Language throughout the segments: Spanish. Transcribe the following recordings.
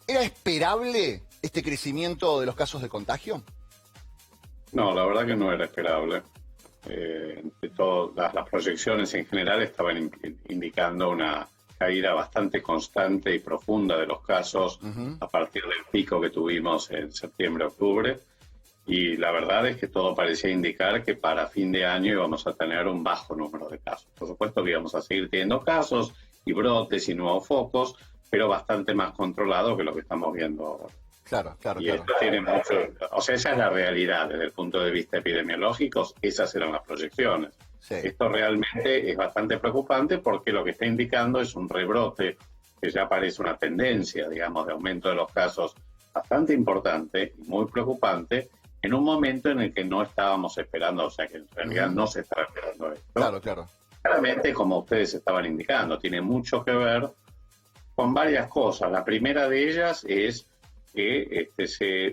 ¿Era esperable este crecimiento de los casos de contagio? No, la verdad que no era esperable. Las proyecciones en general estaban indicando una caída bastante constante y profunda de los casos a partir del pico que tuvimos en septiembre-octubre. Y la verdad es que todo parecía indicar que para fin de año íbamos a tener un bajo número de casos. Por supuesto que íbamos a seguir teniendo casos y brotes y nuevos focos, pero bastante más controlado que lo que estamos viendo ahora. Claro. Esto tiene mucho, o sea, esa es la realidad desde el punto de vista epidemiológico, esas eran las proyecciones. Sí. Esto realmente es bastante preocupante porque lo que está indicando es un rebrote que ya parece una tendencia, digamos, de aumento de los casos bastante importante y muy preocupante en un momento en el que no estábamos esperando, o sea, que en realidad no se estaba esperando esto. Claro. Claramente, como ustedes estaban indicando, tiene mucho que ver con varias cosas. La primera de ellas es que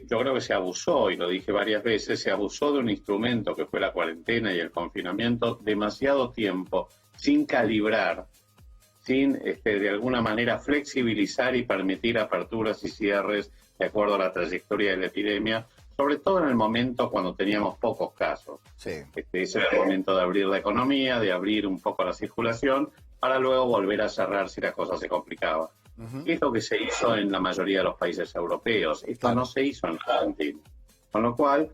yo creo que se abusó, y lo dije varias veces, se abusó de un instrumento que fue la cuarentena y el confinamiento demasiado tiempo, sin calibrar, sin de alguna manera flexibilizar y permitir aperturas y cierres de acuerdo a la trayectoria de la epidemia, sobre todo en el momento cuando teníamos pocos casos. Sí. Ese era el momento de abrir la economía, de abrir un poco la circulación, para luego volver a cerrar si la cosa se complicaba. Es lo que se hizo en la mayoría de los países europeos. Esto no se hizo en la Argentina. Con lo cual,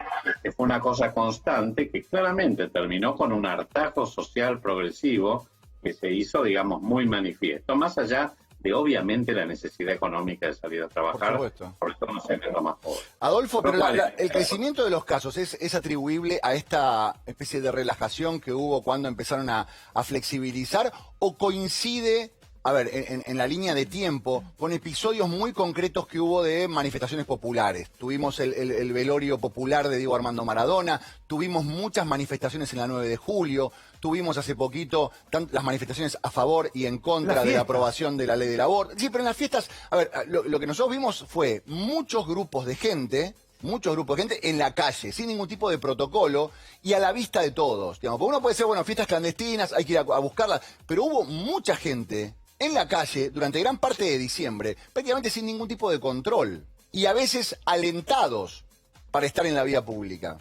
fue una cosa constante que claramente terminó con un hartazgo social progresivo que se hizo, digamos, muy manifiesto. Más allá de, obviamente, la necesidad económica de salir a trabajar, sobre todo en los sectores más pobres. Adolfo, pero el crecimiento de los casos ¿es atribuible a esta especie de relajación que hubo cuando empezaron a flexibilizar o coincide, a ver, en la línea de tiempo, con episodios muy concretos que hubo de manifestaciones populares? Tuvimos el velorio popular de Diego Armando Maradona, tuvimos muchas manifestaciones en la 9 de julio, tuvimos hace poquito las manifestaciones a favor y en contra de la aprobación de la ley del aborto. Sí, pero en las fiestas, a ver, lo que nosotros vimos fue muchos grupos de gente en la calle, sin ningún tipo de protocolo y a la vista de todos. Digamos, porque uno puede ser, bueno, fiestas clandestinas, hay que ir a buscarlas, pero hubo mucha gente en la calle durante gran parte de diciembre, prácticamente sin ningún tipo de control, y a veces alentados para estar en la vía pública.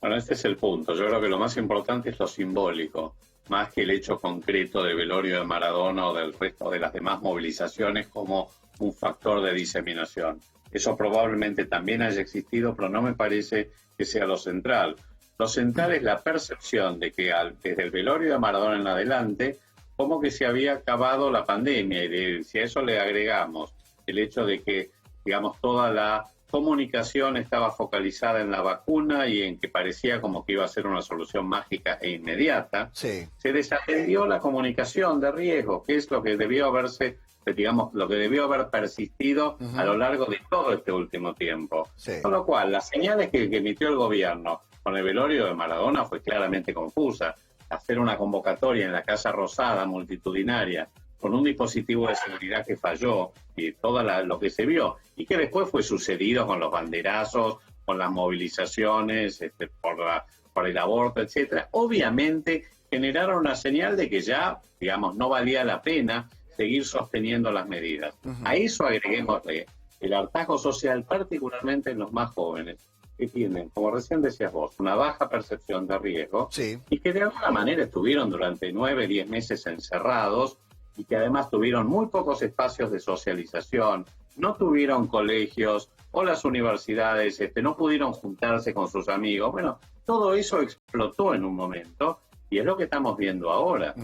Bueno, este es el punto. Yo creo que lo más importante es lo simbólico, más que el hecho concreto del velorio de Maradona o del resto de las demás movilizaciones como un factor de diseminación. Eso probablemente también haya existido, pero no me parece que sea lo central. Lo central es la percepción de que desde el velorio de Maradona en adelante, como que se había acabado la pandemia, y si a eso le agregamos el hecho de que, digamos, toda la comunicación estaba focalizada en la vacuna y en que parecía como que iba a ser una solución mágica e inmediata, se desatendió la comunicación de riesgo, que es lo que debió haberse, digamos, lo que debió haber persistido a lo largo de todo este último tiempo. Con lo cual, las señales que emitió el gobierno con el velorio de Maradona fue claramente confusa. Hacer una convocatoria en la Casa Rosada multitudinaria con un dispositivo de seguridad que falló y todo lo que se vio y que después fue sucedido con los banderazos, con las movilizaciones por el aborto, etcétera, obviamente generaron una señal de que ya, digamos, no valía la pena seguir sosteniendo las medidas. A eso agreguémosle el hartazgo social, particularmente en los más jóvenes, que tienen, como recién decías vos, una baja percepción de riesgo y que de alguna manera estuvieron durante 9, 10 meses encerrados y que además tuvieron muy pocos espacios de socialización, no tuvieron colegios o las universidades, no pudieron juntarse con sus amigos. Bueno, todo eso explotó en un momento y es lo que estamos viendo ahora.